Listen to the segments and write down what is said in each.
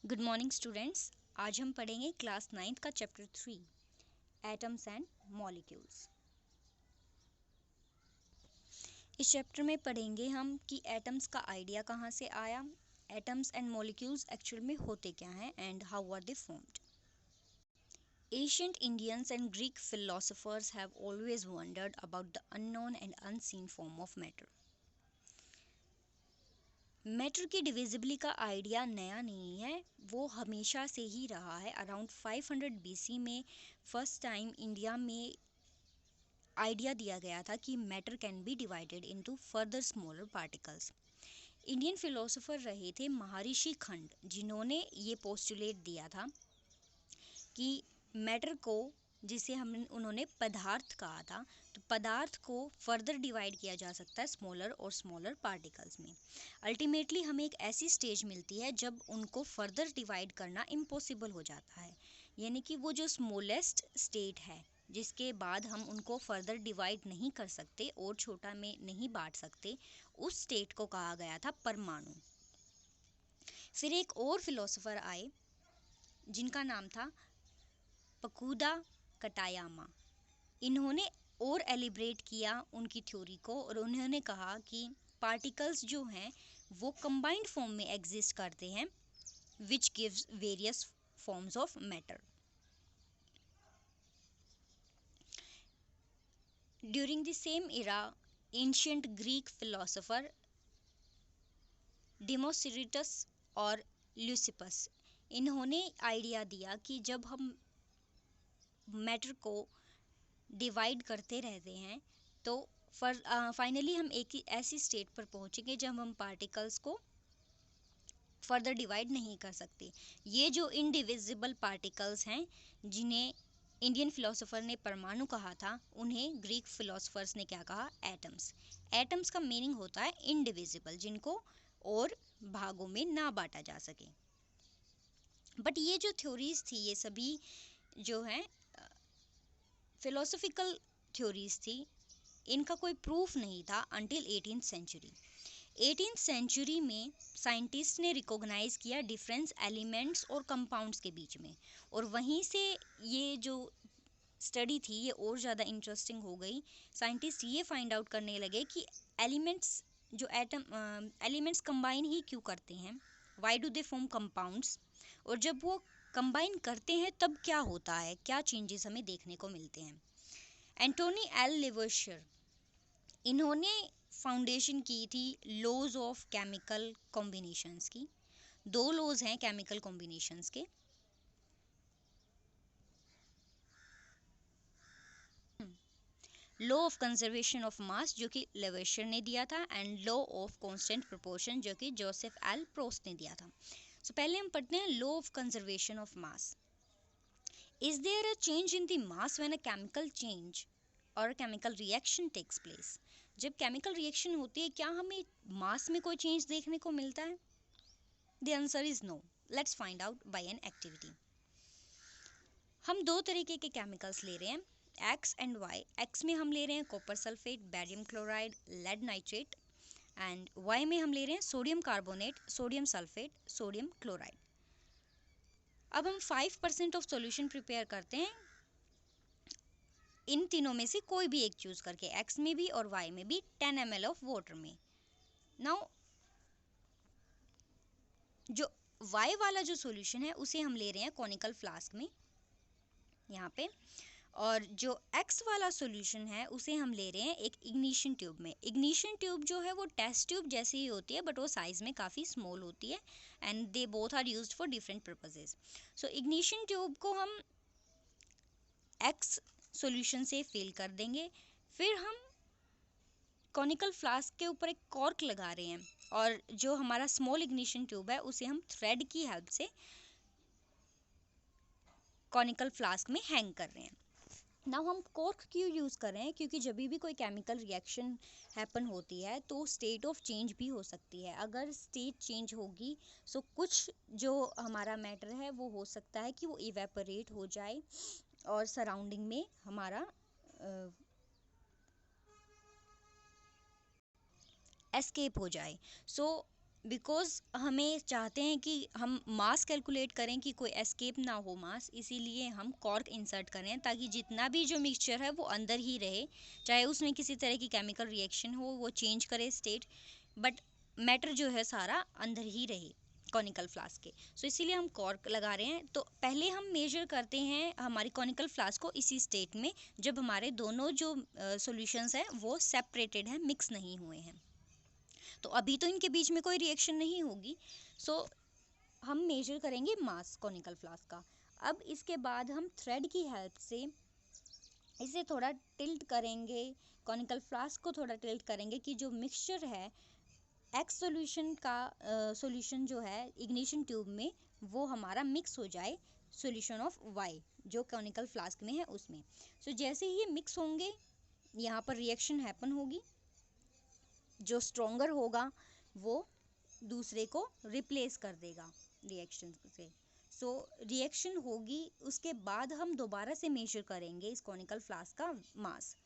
Good morning students. आज हम पढ़ेंगे क्लास 9th का चैप्टर 3 एटम्स एंड मॉलिक्यूल्स। इस चैप्टर में पढ़ेंगे हम कि एटम्स का आइडिया कहाँ से आया, एटम्स एंड मॉलिक्यूल्स एक्चुअल में होते क्या हैं and how are they formed. Ancient Indians and Greek philosophers have always wondered about the unknown and unseen form of matter. Matter की डिविजिबिलिटी का आइडिया नया नहीं है, वो हमेशा से ही रहा है। अराउंड 500 BC में फर्स्ट टाइम इंडिया में आइडिया दिया गया था कि matter can be divided into further smaller particles. Indian philosopher रहे थे महर्षि खंड, जिन्होंने ये पोस्टुलेट दिया था कि मैटर को, जिसे उन्होंने पदार्थ कहा था, तो पदार्थ को फर्दर डिवाइड किया जा सकता है स्मॉलर और स्मॉलर पार्टिकल्स में। अल्टीमेटली हमें एक ऐसी स्टेज मिलती है जब उनको फर्दर डिवाइड करना इम्पॉसिबल हो जाता है, यानी कि वो जो स्मॉलेस्ट स्टेट है जिसके बाद हम उनको फर्दर डिवाइड नहीं कर सकते और छोटा में नहीं बांट सकते, उस स्टेट को कहा गया था परमाणु। फिर एक और फिलोसोफर आए जिनका नाम था पकुदा कटायामा। इन्होंने और एलिब्रेट किया उनकी थ्योरी को और उन्होंने कहा कि पार्टिकल्स जो हैं वो कंबाइंड फॉर्म में एग्जिस्ट करते हैं, which gives various forms of matter. During the same era, ancient Greek philosopher Democritus और ल्यूसिपस, इन्होंने आइडिया दिया कि जब हम मैटर को डिवाइड करते रहते हैं तो फाइनली हम एक ही ऐसी स्टेट पर पहुंचेंगे जब हम पार्टिकल्स को फर्दर डिवाइड नहीं कर सकते। ये जो इनडिविजिबल पार्टिकल्स हैं जिन्हें इंडियन फिलोसोफर ने परमाणु कहा था, उन्हें ग्रीक फिलोसोफर्स ने क्या कहा, एटम्स। एटम्स का मीनिंग होता है इनडिविजिबल, जिनको और भागों में ना बांटा जा सके। बट ये जो थ्योरीज थी, ये सभी जो हैं फिलोसॉफिकल थ्योरीज थी, इनका कोई प्रूफ नहीं था until 18th century. 18th century में साइंटिस्ट ने रिकॉग्नाइज किया डिफरेंस एलिमेंट्स और कंपाउंड्स के बीच में, और वहीं से ये जो स्टडी थी ये और ज़्यादा इंटरेस्टिंग हो गई। साइंटिस्ट ये फाइंड आउट करने लगे कि एलिमेंट्स जो एलिमेंट्स कंबाइन ही क्यों करते हैं, why do they form compounds, और जब वो कंबाइन करते हैं तब क्या होता है, क्या चेंजेस हमें देखने को मिलते हैं। एंटोनी एल लेवोशियर, इन्होंने फाउंडेशन की थी लॉज ऑफ केमिकल कॉम्बिनेशंस की। दो लॉज हैं केमिकल कॉम्बिनेशंस के। लॉ ऑफ कंजर्वेशन ऑफ मास जो कि लेवोशियर ने दिया था, and law of constant proportion जो कि जोसेफ एल प्रोस्ट ने दिया था। पहले हम पढ़ते हैं law of conservation of mass. Is there a change in the mass when a chemical change or a chemical reaction takes place? जब केमिकल रिएक्शन होती है क्या हमें मास में कोई चेंज देखने को मिलता है? The answer is no. Let's find out by an activity. हम दो तरीके के केमिकल्स ले रहे हैं, X एंड Y. X में हम ले रहे हैं copper sulphate, barium chloride, lead nitrate, and Y में हम ले रहे हैं sodium carbonate, sodium sulphate, sodium chloride. अब हम 5% ऑफ सॉल्यूशन प्रिपेयर करते हैं इन तीनों में से कोई भी एक चूज करके, X में भी और Y में भी, 10 ml ऑफ वाटर में। नाउ जो Y वाला जो सॉल्यूशन है उसे हम ले रहे हैं कॉनिकल फ्लास्क में यहाँ पे, और जो X वाला सॉल्यूशन है उसे हम ले रहे हैं एक इग्निशन ट्यूब में। इग्निशन ट्यूब जो है वो टेस्ट ट्यूब जैसी ही होती है, बट वो साइज में काफ़ी स्मॉल होती है, and they both are used for different purposes. So ignition tube को हम X सॉल्यूशन से फिल कर देंगे। फिर हम कॉनिकल फ्लास्क के ऊपर एक कॉर्क लगा रहे हैं, और जो हमारा स्मॉल इग्निशन ट्यूब है उसे हम थ्रेड की हेल्प से कॉनिकल फ्लास्क में हैंग कर रहे हैं। नाउ हम कॉर्क क्यों यूज़ कर रहे हैं, क्योंकि जब भी कोई केमिकल रिएक्शन हैपन होती है तो स्टेट ऑफ चेंज भी हो सकती है। अगर स्टेट चेंज होगी सो कुछ जो हमारा मैटर है वो हो सकता है कि वो इवेपोरेट हो जाए और सराउंडिंग में हमारा एस्केप हो जाए। सो बिकॉज हमें चाहते हैं कि हम मास कैलकुलेट करें कि कोई एस्केप ना हो मास, इसीलिए हम कॉर्क इंसर्ट करें ताकि जितना भी जो मिक्सचर है वो अंदर ही रहे, चाहे उसमें किसी तरह की केमिकल रिएक्शन हो, वो चेंज करे स्टेट, बट मैटर जो है सारा अंदर ही रहे कॉनिकल फ्लास्क के। सो इसीलिए हम कॉर्क लगा रहे हैं। तो पहले हम मेजर करते हैं हमारी कॉनिकल फ्लास्क को इसी स्टेट में जब हमारे दोनों जो सॉल्यूशंस हैं वो सेपरेटेड हैं, मिक्स नहीं हुए हैं। तो अभी तो इनके बीच में कोई रिएक्शन नहीं होगी, सो हम मेजर करेंगे मास कॉनिकल फ्लास्क का। अब इसके बाद हम थ्रेड की हेल्प से इसे थोड़ा टिल्ट करेंगे, कॉनिकल फ्लास्क को थोड़ा टिल्ट करेंगे कि जो मिक्सचर है एक्स सॉल्यूशन का सॉल्यूशन जो है इग्निशन ट्यूब में वो हमारा मिक्स हो जाए सॉल्यूशन ऑफ वाई जो कॉनिकल फ्लास्क में है उसमें। सो जैसे ही ये मिक्स होंगे यहाँ पर रिएक्शन हैपन होगी, जो स्ट्रोंगर होगा वो दूसरे को रिप्लेस कर देगा रिएक्शन से। सो रिएक्शन होगी, उसके बाद हम दोबारा से मेजर करेंगे इस कॉनिकल फ्लास्क का मास।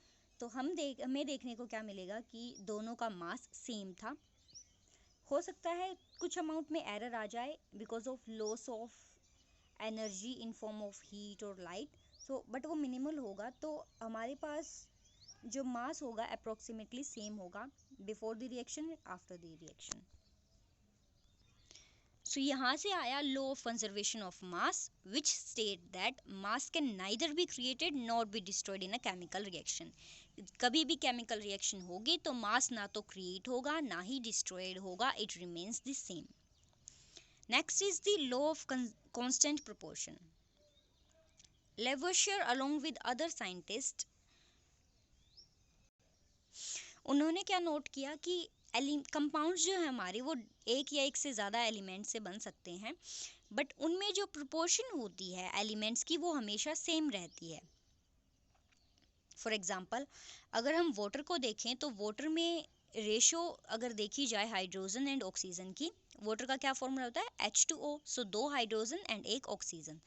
तो हमें देखने को क्या मिलेगा कि दोनों का मास सेम था। हो सकता है कुछ अमाउंट में एरर आ जाए because of loss of energy in form of heat और लाइट, सो बट वो मिनिमल होगा। तो हमारे पास जो मास होगा अप्रोक्सीमेटली सेम होगा before the reaction after the reaction. So यहाँ से आया law of conservation of mass which state that mass can neither be created nor be destroyed in a chemical reaction. कभी भी केमिकल रिएक्शन होगी तो मास ना तो क्रिएट होगा ना ही डिस्ट्रॉयड होगा, it remains the same. Next is the law of constant proportion. Lavoisier along with other scientist, उन्होंने क्या नोट किया कि कंपाउंड्स जो है हमारे वो एक या एक से ज़्यादा एलिमेंट से बन सकते हैं, बट उनमें जो प्रोपोर्शन होती है एलिमेंट्स की वो हमेशा सेम रहती है। फॉर एग्जांपल अगर हम वाटर को देखें तो वाटर में रेशो अगर देखी जाए हाइड्रोजन एंड ऑक्सीजन की, वाटर का क्या फॉर्मूला होता है H2O, so 2 hydrogen and 1 oxygen.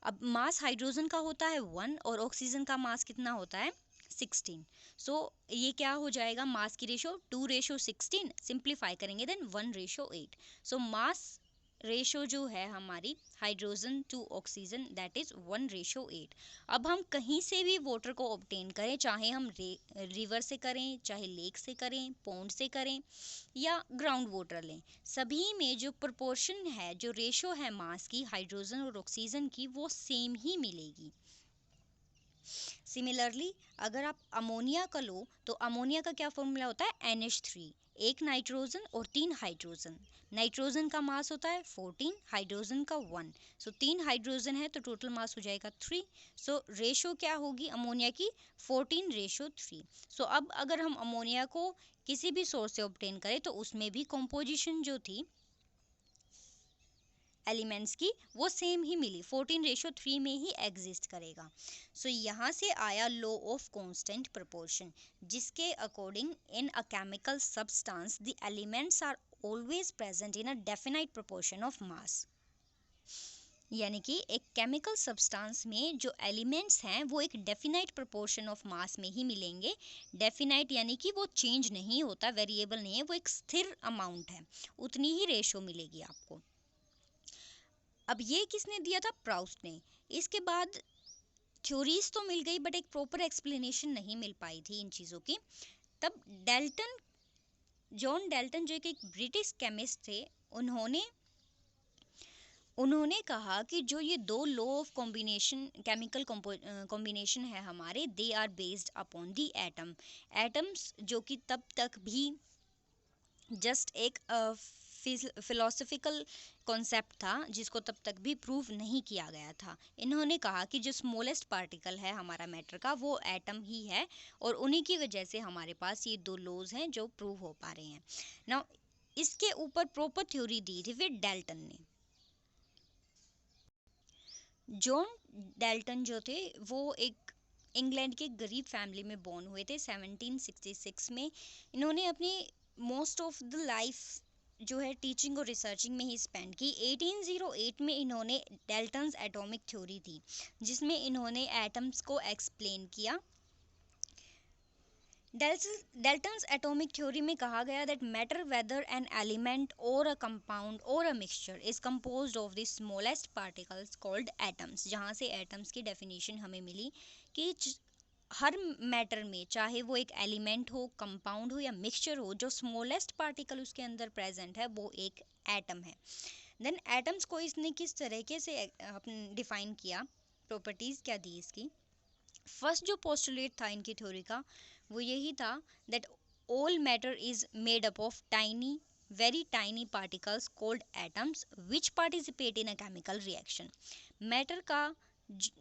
अब मास हाइड्रोजन का होता है 1 और ऑक्सीजन का मास कितना होता है 16। सो ये क्या हो जाएगा, मास की रेशो 2:16, सिंप्लीफाई करेंगे देन 1:8। सो मास रेशो जो है हमारी hydrogen to oxygen that is 1:8। अब हम कहीं से भी वाटर को ऑब्टेन करें, चाहे हम रिवर से करें, चाहे लेक से करें, पॉन्ड से करें या ग्राउंड वाटर लें, सभी में जो प्रोपोर्शन है, जो रेशो है मास की हाइड्रोजन और ऑक्सीजन की, वो सेम ही मिलेगी। सिमिलरली अगर आप अमोनिया का लो तो अमोनिया का क्या फॉर्मूला होता है NH3, एक नाइट्रोजन और 3 हाइड्रोजन। नाइट्रोजन का मास होता है 14, हाइड्रोजन का 1, सो 3 हाइड्रोजन है तो टोटल मास हो जाएगा 3। सो रेशो क्या होगी अमोनिया की 14:3। सो अब अगर हम अमोनिया को किसी भी सोर्स से ऑब्टेन करें तो उसमें भी कंपोजिशन जो थी एलिमेंट्स की वो सेम ही मिली, 14:3 में ही एग्जिस्ट करेगा। सो यहाँ से आया लॉ ऑफ कांस्टेंट प्रोपोर्शन, जिसके according in a chemical substance the elements are always present in a definite proportion of mass. यानी कि एक केमिकल सब्सटेंस में जो एलिमेंट्स हैं वो एक डेफिनाइट प्रोपोर्शन ऑफ मास में ही मिलेंगे। डेफिनाइट यानी कि वो चेंज नहीं होता, वेरिएबल नहीं है, वो एक स्थिर अमाउंट है, उतनी ही रेशो मिलेगी आपको। अब ये किसने दिया था, प्राउस्ट ने। इसके बाद थ्योरीज तो मिल गई बट एक प्रॉपर एक्सप्लेनेशन नहीं मिल पाई थी इन चीज़ों की। तब डेल्टन, जॉन डेल्टन जो एक ब्रिटिश केमिस्ट थे, उन्होंने कहा कि जो ये दो law of combination, chemical combination है हमारे, they are based upon the atom. Atoms जो कि तब तक भी जस्ट एक फिलोसफिकल कॉन्सेप्ट था जिसको तब तक भी प्रूव नहीं किया गया था। इन्होंने कहा कि जो स्मॉलेस्ट पार्टिकल है हमारा मैटर का वो एटम ही है, और उन्हीं की वजह से हमारे पास ये दो लॉज हैं जो प्रूव हो पा रहे हैं। नाउ इसके ऊपर प्रॉपर थ्योरी दी थी फिर डेल्टन ने। जॉन डेल्टन जो थे वो एक इंग्लैंड के गरीब फैमिली में बॉर्न हुए थे 1766 में। इन्होंने अपनी मोस्ट ऑफ द लाइफ जो है टीचिंग और रिसर्चिंग में ही स्पेंड की। 1808 में इन्होंने डेल्टन्स एटॉमिक थ्योरी दी जिसमें इन्होंने एटम्स को एक्सप्लेन किया डेल्टन्स एटॉमिक थ्योरी में कहा गया that matter whether an element और अ कंपाउंड और a mixture is composed of the smallest particles called atoms, जहाँ से एटम्स की डेफिनेशन हमें मिली कि हर मैटर में, चाहे वो एक एलिमेंट हो, कंपाउंड हो या मिक्सचर हो, जो स्मॉलेस्ट पार्टिकल उसके अंदर प्रेजेंट है वो एक एटम है। देन एटम्स को इसने किस तरीके से डिफाइन किया, प्रॉपर्टीज क्या दी इसकी। फर्स्ट जो पोस्टुलेट था इनकी थ्योरी का वो यही था that all matter is made up of tiny, very tiny particles called atoms which participate in a chemical reaction. Matter का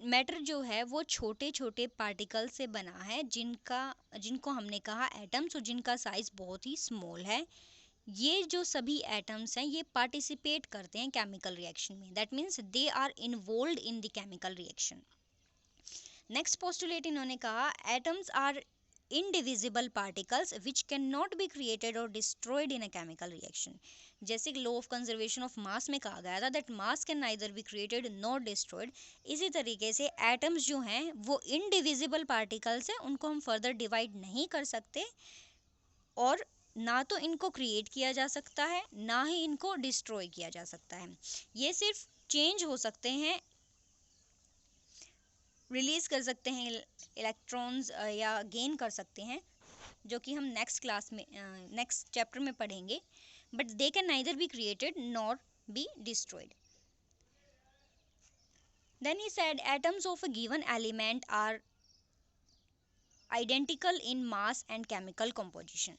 मैटर जो है वो छोटे छोटे पार्टिकल से बना है जिनको हमने कहा एटम्स और जिनका साइज बहुत ही स्मॉल है। ये जो सभी एटम्स हैं ये पार्टिसिपेट करते हैं केमिकल रिएक्शन में, that means they are involved in the chemical reaction. Next postulate इन्होंने कहा atoms are indivisible particles which can not be created और destroyed in a chemical reaction. जैसे law of conservation of mass में कहा गया था that mass can neither be created not destroyed, इसी तरीके से एटम्स जो हैं वो इनडिविजिबल पार्टिकल्स हैं, उनको हम फर्दर डिवाइड नहीं कर सकते और ना तो इनको क्रिएट किया जा सकता है ना ही इनको डिस्ट्रॉय किया जा सकता है। ये सिर्फ चेंज हो सकते हैं, रिलीज कर सकते हैं इलेक्ट्रॉन्स या गेन कर सकते हैं, जो कि हम नेक्स्ट क्लास में नेक्स्ट चैप्टर में पढ़ेंगे, but they can neither be created nor be destroyed. Then he said atoms of a given element are identical in mass and chemical composition.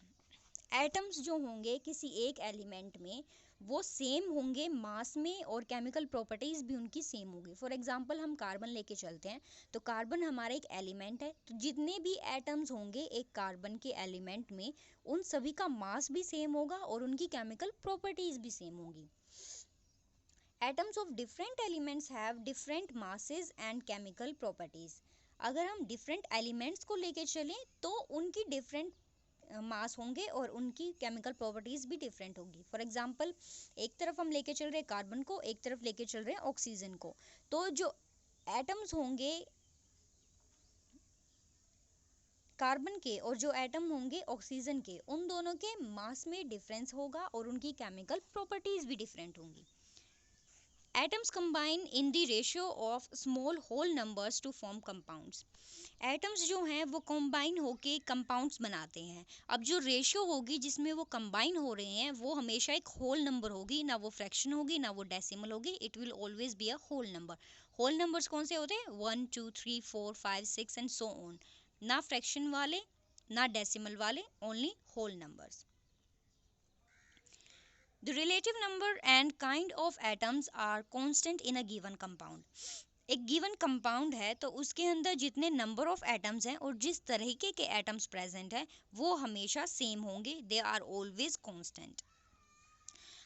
Atoms जो होंगे किसी एक एलिमेंट में वो सेम होंगे मास में और केमिकल प्रॉपर्टीज भी उनकी सेम होगी। फॉर एग्जांपल हम कार्बन लेके चलते हैं तो कार्बन हमारा एक एलिमेंट है, तो जितने भी एटम्स होंगे एक कार्बन के एलिमेंट में उन सभी का मास भी सेम होगा और उनकी केमिकल प्रॉपर्टीज भी सेम होंगी। Atoms of different elements have different masses and chemical properties. अगर हम डिफरेंट एलिमेंट्स को लेके चलें तो उनकी डिफरेंट मास होंगे और उनकी केमिकल प्रॉपर्टीज भी डिफरेंट होगी। फॉर एग्जांपल एक तरफ हम लेके चल रहे हैं कार्बन को, एक तरफ लेके चल रहे हैं ऑक्सीजन को, तो जो एटम्स होंगे कार्बन के और जो एटम होंगे ऑक्सीजन के, उन दोनों के मास में डिफरेंस होगा और उनकी केमिकल प्रॉपर्टीज भी डिफरेंट होंगी। Atoms combine in the ratio of small whole numbers to form compounds. Atoms जो हैं वो कंबाइन होके कंपाउंड्स बनाते हैं। अब जो रेशियो होगी जिसमें वो कंबाइन हो रहे हैं वो हमेशा एक होल नंबर होगी, ना वो फ्रैक्शन होगी ना वो डेसिमल होगी, it will always be a whole number. Whole numbers कौन से होते हैं? 1 2 3 4 5 6 एंड सो ऑन, ना फ्रैक्शन वाले ना डेसिमल वाले, only whole numbers. The relative number and kind of atoms are constant in a given compound. एक गिवन कंपाउंड है तो उसके अंदर जितने नंबर ऑफ एटम्स हैं और जिस तरीके के एटम्स प्रेजेंट हैं वो हमेशा सेम होंगे, दे आर ऑलवेज कांस्टेंट।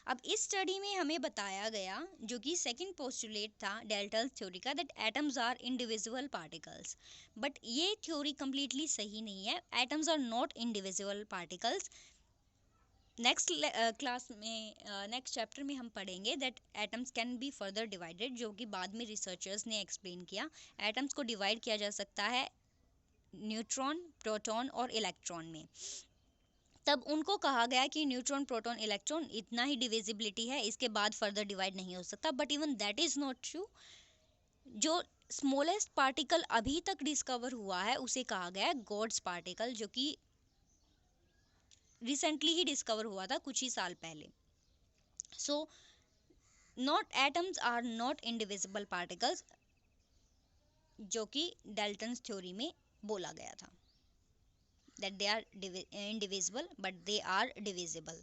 अब इस स्टडी में हमें बताया गया, जो कि सेकंड पोस्टुलेट था डेल्टन थ्योरी का, that atoms are individual particles. But ये थ्योरी कम्प्लीटली सही नहीं है, atoms are not individual particles. Next class में नेक्स्ट चैप्टर में हम पढ़ेंगे that atoms can be further divided, जो कि बाद में रिसर्चर्स ने एक्सप्लेन किया। एटम्स को डिवाइड किया जा सकता है न्यूट्रॉन, प्रोटॉन और इलेक्ट्रॉन में। तब उनको कहा गया कि न्यूट्रॉन, प्रोटॉन, इलेक्ट्रॉन इतना ही डिविजिबिलिटी है, इसके बाद फर्दर डिवाइड नहीं हो सकता। But even that is not true. जो स्मॉलेस्ट पार्टिकल अभी तक डिस्कवर हुआ है उसे कहा गया है गॉड्स पार्टिकल, जो कि रिसेंटली ही डिस्कवर हुआ था, कुछ ही साल पहले। So not atoms are not indivisible particles, जो कि डाल्टन्स थ्योरी में बोला गया था, that they are indivisible but they are divisible.